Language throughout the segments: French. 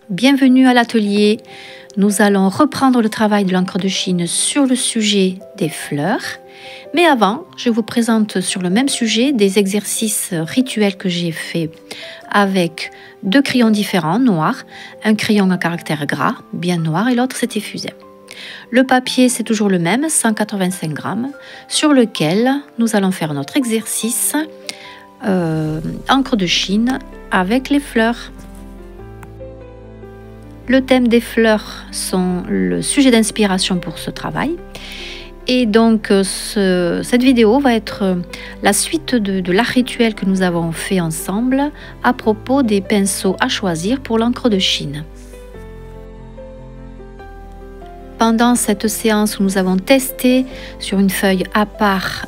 Bienvenue à l'atelier. Nous allons reprendre le travail de l'encre de Chine sur le sujet des fleurs. Mais avant, je vous présente sur le même sujet des exercices rituels que j'ai faits avec deux crayons différents, noirs, un crayon à caractère gras, bien noir, et l'autre c'était fusain. Le papier, c'est toujours le même, 185 grammes, sur lequel nous allons faire notre exercice encre de Chine avec les fleurs. Le thème des fleurs sont le sujet d'inspiration pour ce travail. Et donc, cette vidéo va être la suite de l'art rituel que nous avons fait ensemble à propos des pinceaux à choisir pour l'encre de Chine. Pendant cette séance où nous avons testé sur une feuille à part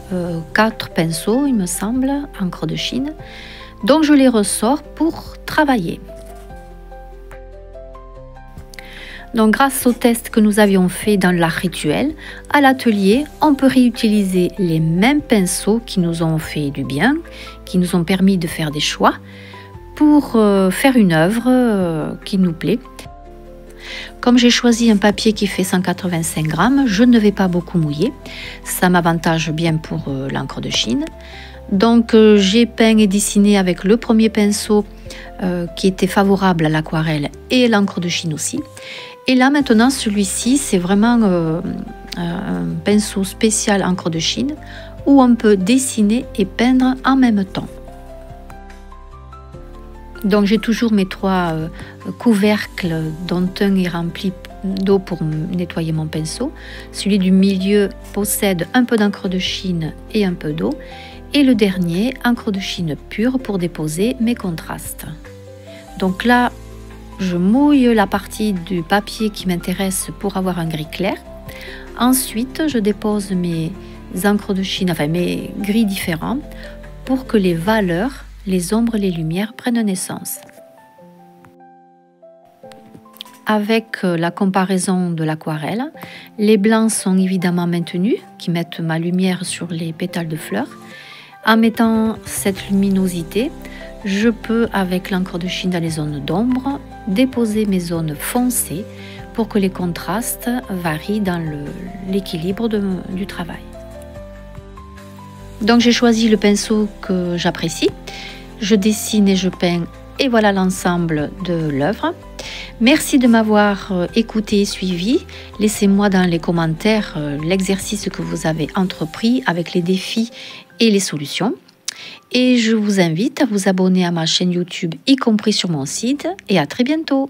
4 pinceaux, il me semble, encre de Chine, donc je les ressors pour travailler. Donc grâce au test que nous avions fait dans l'art rituel, à l'atelier, on peut réutiliser les mêmes pinceaux qui nous ont fait du bien, qui nous ont permis de faire des choix pour faire une œuvre qui nous plaît. Comme j'ai choisi un papier qui fait 185 grammes, je ne vais pas beaucoup mouiller. Ça m'avantage bien pour l'encre de Chine. Donc j'ai peint et dessiné avec le premier pinceau qui était favorable à l'aquarelle et l'encre de Chine aussi. Et là maintenant, celui-ci, c'est vraiment un pinceau spécial encre de Chine où on peut dessiner et peindre en même temps. Donc j'ai toujours mes 3 couvercles dont un est rempli d'eau pour nettoyer mon pinceau. Celui du milieu possède un peu d'encre de Chine et un peu d'eau. Et le dernier, encre de Chine pure pour déposer mes contrastes. Donc là, je mouille la partie du papier qui m'intéresse pour avoir un gris clair. Ensuite, je dépose mes encres de Chine, enfin mes gris différents, pour que les valeurs, les ombres et les lumières prennent naissance. Avec la comparaison de l'aquarelle, les blancs sont évidemment maintenus, qui mettent ma lumière sur les pétales de fleurs. En mettant cette luminosité, je peux, avec l'encre de Chine dans les zones d'ombre, déposer mes zones foncées pour que les contrastes varient dans l'équilibre du travail. Donc j'ai choisi le pinceau que j'apprécie. Je dessine et je peins et voilà l'ensemble de l'œuvre. Merci de m'avoir écouté et suivi. Laissez-moi dans les commentaires l'exercice que vous avez entrepris avec les défis et les solutions. Et je vous invite à vous abonner à ma chaîne YouTube, y compris sur mon site. Et à très bientôt.